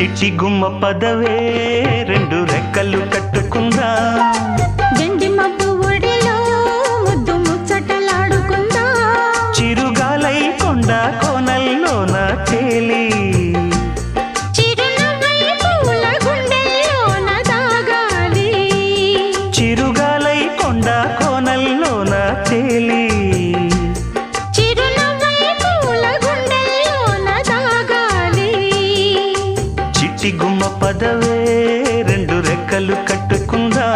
చిట్టి గుమ్మ పదవే రెండు రెక్కలు కట్టుకుందా గండి మబ్బు ఒడిలో ముద్దు ముచ్చటలాడుకుందా చిరుగాలై కొండ కోనల్లోన తేలి చిరునవ్వై పూల గుండెల్లోన దాగాలి చిరుగాలై కొండ కోనల్లోన తేలి చిట్టి గుమ్మ పదవే రెండు రెక్కలు కట్టుకుందా